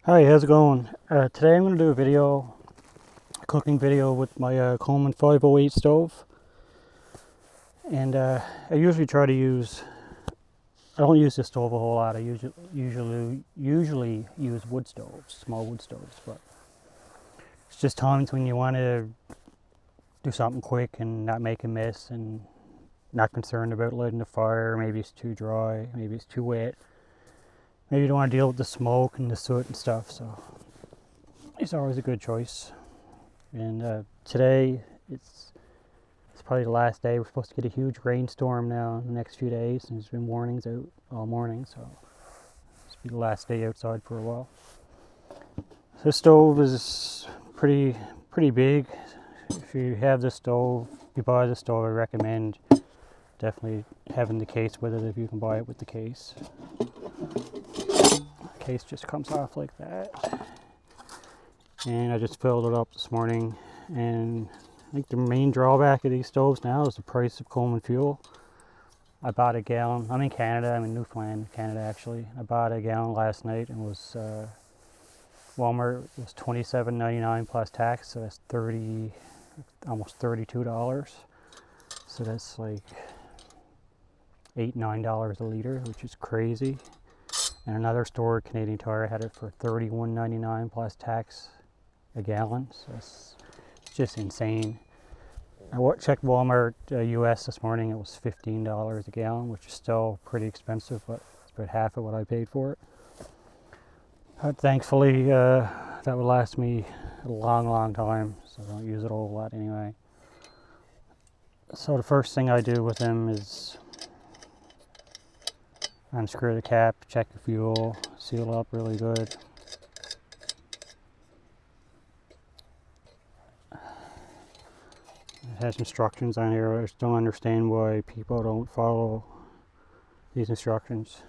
Hi, how's it going? Today I'm going to do a cooking video with my Coleman 508 stove. And I usually try to I don't use this stove a whole lot. I usually use wood stoves, small wood stoves. But it's just times when you want to do something quick and not make a mess and not concerned about lighting the fire. Maybe it's too dry, maybe it's too wet. Maybe you don't want to deal with the smoke and the soot and stuff. So it's always a good choice. And today it's probably the last day. We're supposed to get a huge rainstorm now in the next few days, and there's been warnings out all morning, so this will be the last day outside for a while. This stove is pretty big. If you have this stove, you buy the stove, I recommend definitely having the case with it if you can buy it with the case. The case just comes off like that. And I just filled it up this morning, and I think the main drawback of these stoves now is the price of Coleman fuel. I bought a gallon. I'm in Canada. I'm in Newfoundland, Canada actually. I bought a gallon last night, and was Walmart was $27.99 plus tax, so that's almost $32. So that's like $8-9 a liter, which is crazy. And another store, Canadian Tire, had it for $31.99 plus tax a gallon. So it's just insane. I checked Walmart US this morning. It was $15 a gallon, which is still pretty expensive, but it's about half of what I paid for it. But thankfully, that would last me a long time, so I don't use it a whole lot anyway. So the first thing I do with them is unscrew the cap, check the fuel, seal it up really good. It has instructions on here. I just don't understand why people don't follow these instructions.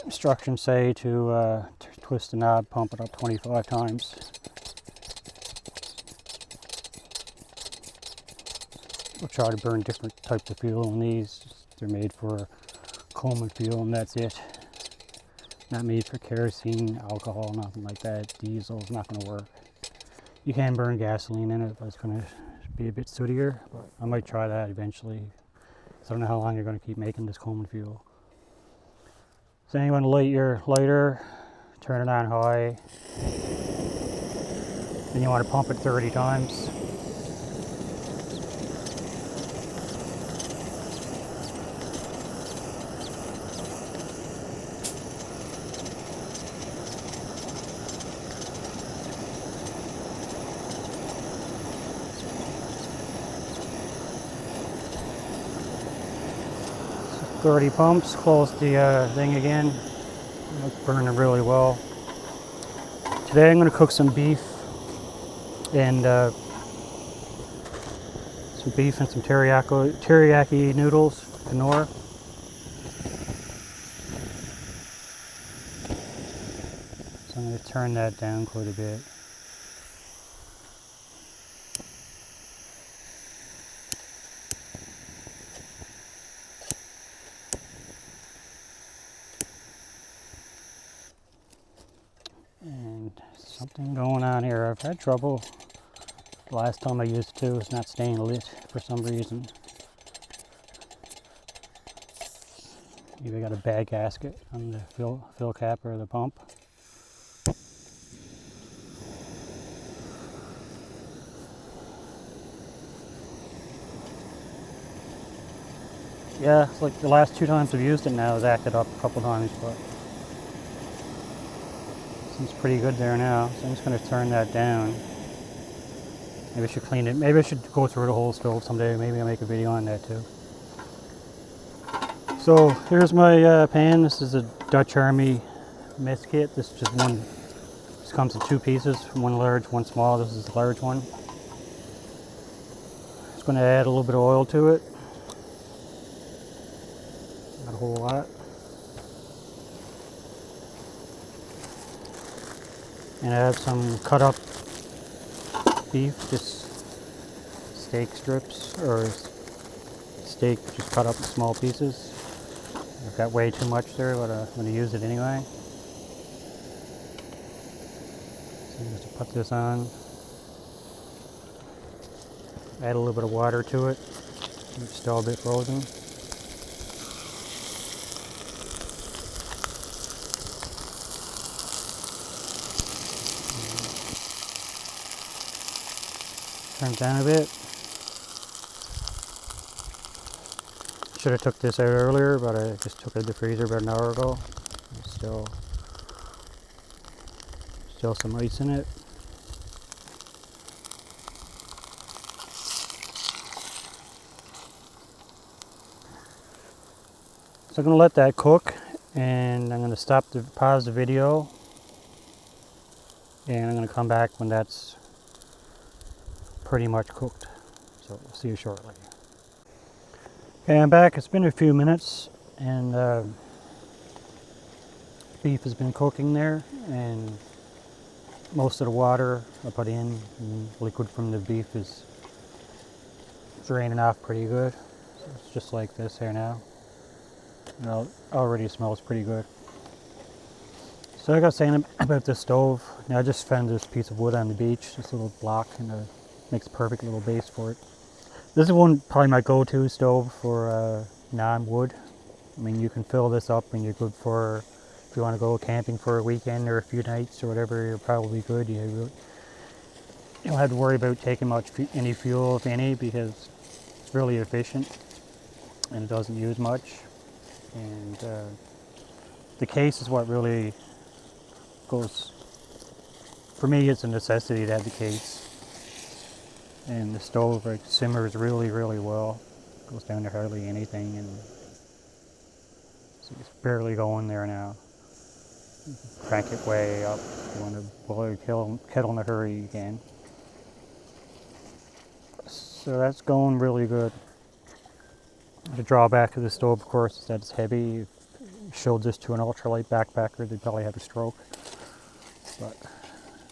Instructions say to twist the knob, pump it up 25 times. We'll try to burn different types of fuel in these. They're made for Coleman fuel, and that's it. Not made for kerosene, alcohol, nothing like that. Diesel's not going to work. You can burn gasoline in it, but it's going to be a bit sootier. But I might try that eventually. So I don't know how long you're going to keep making this Coleman fuel. So then you want to light your lighter, turn it on high. Then you want to pump it 30 times. So 30 pumps, close the thing again. It's burning really well. Today I'm going to cook some beef and some teriyaki noodles, Knorr. So I'm going to turn that down quite a bit. And something going on here. I've had trouble. Last time I used it it's not staying lit for some reason. Maybe I got a bad gasket on the fill cap or the pump. Yeah, it's like the last 2 times I've used it now, it's acted up a couple times, but seems pretty good there now. So I'm just going to turn that down. Maybe I should clean it. Maybe I should go through the whole stove someday. Maybe I'll make a video on that too. So here's my pan. This is a Dutch Army mess kit. This is just one. This comes in 2 pieces, one large, one small. This is the large one. Just going to add a little bit of oil to it. Not a whole lot. And I have some cut up beef, just steak strips, or steak just cut up in small pieces. I've got way too much there, but I'm going to use it anyway. Just put this on. Add a little bit of water to it. It's still a bit frozen. Turn it down a bit. Should have took this out earlier, but I just took it out of the freezer about an hour ago. There's still some ice in it. So I'm going to let that cook, and I'm going to pause the video, and I'm going to come back when that's pretty much cooked. So we'll see you shortly. Okay, I'm back. It's been a few minutes, and beef has been cooking there, and most of the water I put in, and liquid from the beef is draining off pretty good. So it's just like this here now. It already smells pretty good. So like I was saying about this stove, I just found this piece of wood on the beach, this little block, and it makes a perfect little base for it. This is probably my go-to stove for non-wood. I mean, you can fill this up and you're good for, if you want to go camping for a weekend or a few nights or whatever, you're probably good. You don't have to worry about taking any fuel, if any, because it's really efficient and it doesn't use much. And the case is what really goes, for me it's a necessity to have the case. And the stove simmers really, really well. Goes down to hardly anything, and so it's barely going there now. You can crank it way up. If you want to boil your kettle in a hurry, you can. So that's going really good. The drawback of the stove, of course, is that it's heavy. If you showed this to an ultralight backpacker, they'd probably have a stroke. But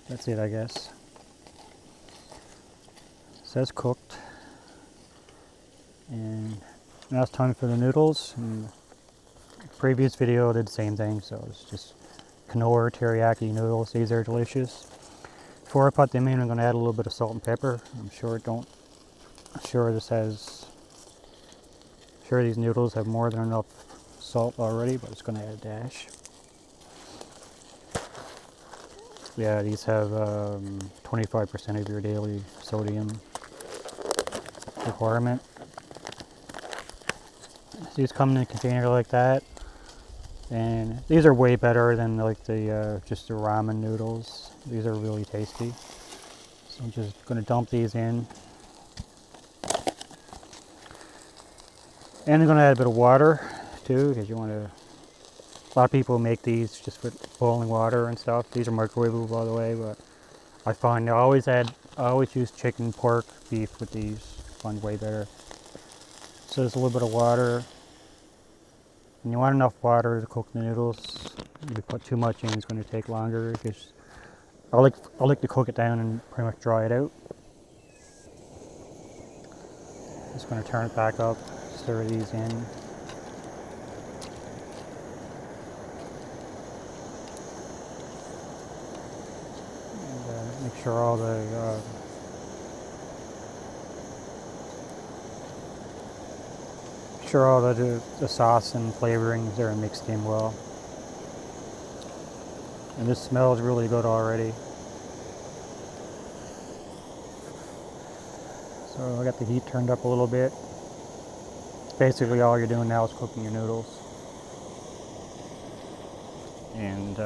that's it, I guess. So that's cooked. And now it's time for the noodles. And the previous video I did the same thing, so it's just quinoa teriyaki noodles. These are delicious. Before I put them in, I'm going to add a little bit of salt and pepper. I'm sure these noodles have more than enough salt already, but it's going to add a dash. Yeah, these have 25% of your daily sodium requirement. These come in a container like that, and these are way better than like just the ramen noodles. These are really tasty. So I'm just going to dump these in. And I'm going to add a bit of water too, because you want to. A lot of people make these just with boiling water and stuff. These are microwavable, by the way, but I find I always use chicken, pork, beef with these. I find way better. So there's a little bit of water. And you want enough water to cook the noodles. If you put too much in, it's going to take longer. Because I like to cook it down and pretty much dry it out. Just going to turn it back up, stir these in. And make sure all the sauce and flavorings are mixed in well. And this smells really good already. So I got the heat turned up a little bit. Basically all you're doing now is cooking your noodles. And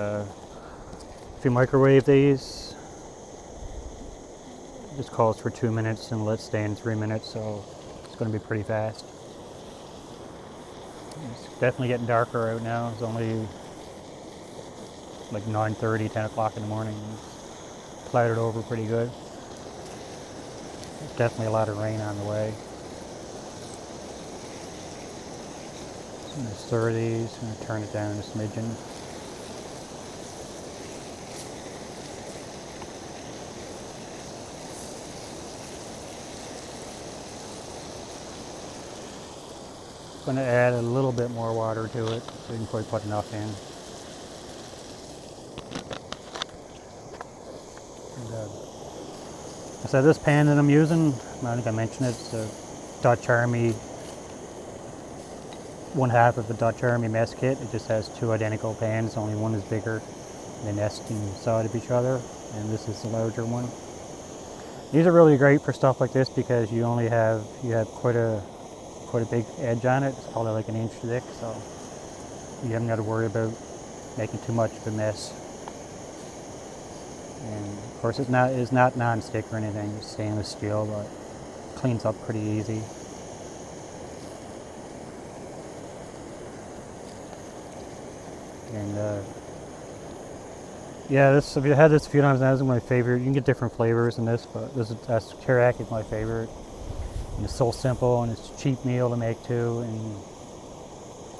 if you microwave these, it just calls for 2 minutes and let it stay in 3 minutes, so it's going to be pretty fast. It's definitely getting darker out now. It's only like 9:30, 10 o'clock in the morning. It's clouded over pretty good. There's definitely a lot of rain on the way. So I'm going to stir these. I'm going to turn it down a smidgen. I'm going to add a little bit more water to it, so you can probably put enough in. So this pan that I'm using, I think I mentioned it, it's a Dutch Army, one half of a Dutch Army mess kit. It just has two identical pans, only one is bigger. They nest inside of each other, and this is the larger one. These are really great for stuff like this because you have quite a big edge on it. It's probably like an inch thick, so you haven't got to worry about making too much of a mess. And of course, it's not non-stick or anything. It's stainless steel, but it cleans up pretty easy. And yeah, this, if you had this a few times now, this is my favorite. You can get different flavors in this, but that's teriyaki is my favorite. And it's so simple, and it's a cheap meal to make too. And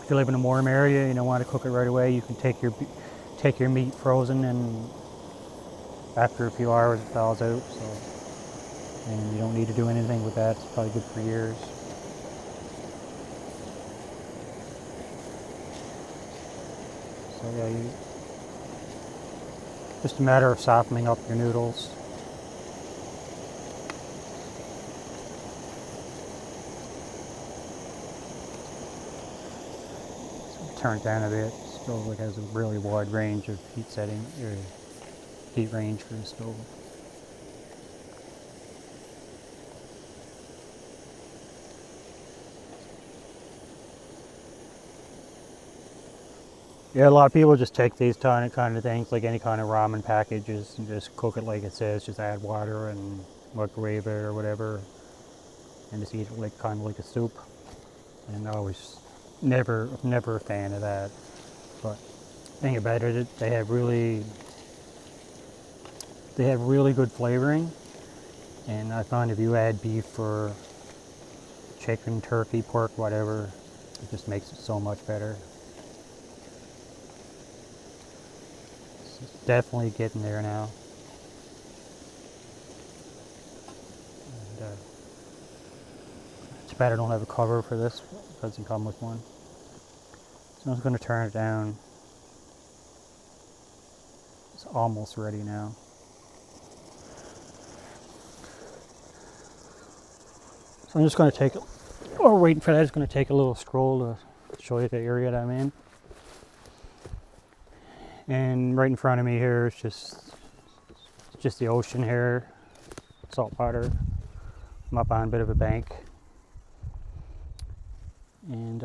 if you live in a warm area, you don't want to cook it right away, you can take your meat frozen, and after a few hours it thaws out. So, and you don't need to do anything with that. It's probably good for years. So yeah, just a matter of softening up your noodles. So turn it down a bit. The stove has a really wide range of heat setting, or heat range for the stove. Yeah, a lot of people just take these kind of things, like any kind of ramen packages, and just cook it like it says. Just add water and microwave it or whatever, and just eat it like kind of like a soup. And I was never a fan of that. But the thing about it, they have really good flavoring. And I find if you add beef or chicken, turkey, pork, whatever, it just makes it so much better. It's definitely getting there now. And, it's bad I don't have a cover for this. It doesn't come with one. So I'm just going to turn it down. It's almost ready now. So I'm just going to take, or waiting for that, just going to take a little stroll to show you the area that I'm in. And right in front of me here is just the ocean here, saltwater. I'm up on a bit of a bank. And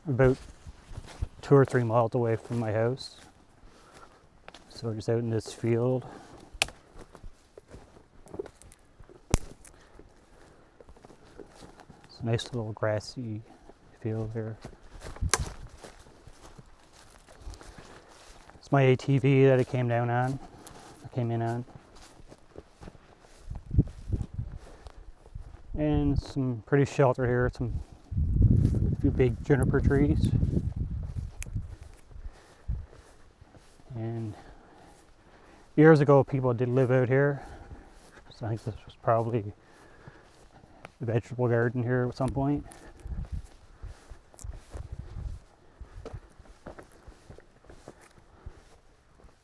about 2 or 3 miles away from my house. So just out in this field. It's a nice little grassy field here. It's my ATV that I came in on. And some pretty shelter here, a few big juniper trees. And years ago people did live out here. So I think this was probably a vegetable garden here at some point.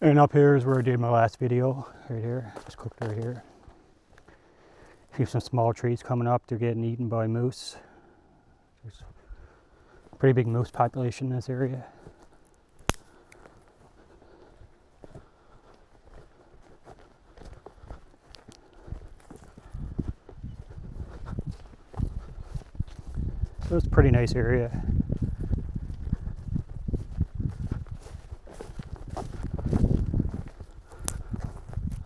And up here is where I did my last video, right here. Just cooked right here. Some small trees coming up, they're getting eaten by moose. There's a pretty big moose population in this area. So it's a pretty nice area.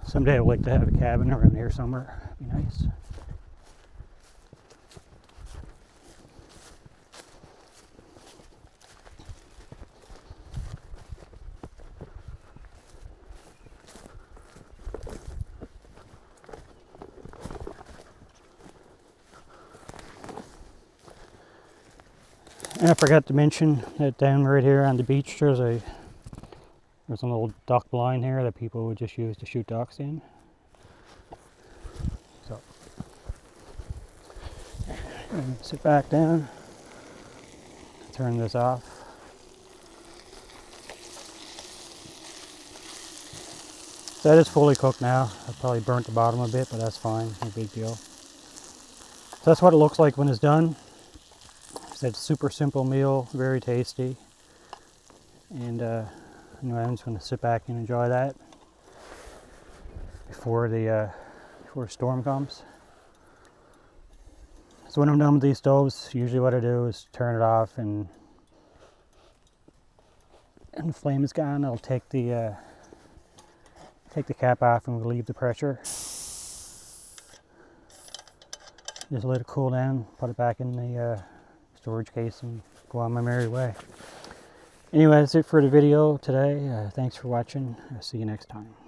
Someday I'd like to have a cabin around here somewhere. It'd be nice. And I forgot to mention that down right here on the beach there's an old duck blind here that people would just use to shoot ducks in. So sit back down, turn this off. So that is fully cooked now. I probably burnt the bottom a bit, but that's fine, no big deal. So that's what it looks like when it's done. It's a super simple meal, very tasty. And anyway, I'm just going to sit back and enjoy that before the storm comes. So when I'm done with these stoves, usually what I do is turn it off, and the flame is gone. I'll take the cap off and relieve the pressure. Just let it cool down, put it back in the storage case, and go on my merry way. Anyway, that's it for the video today. Thanks for watching. I'll see you next time.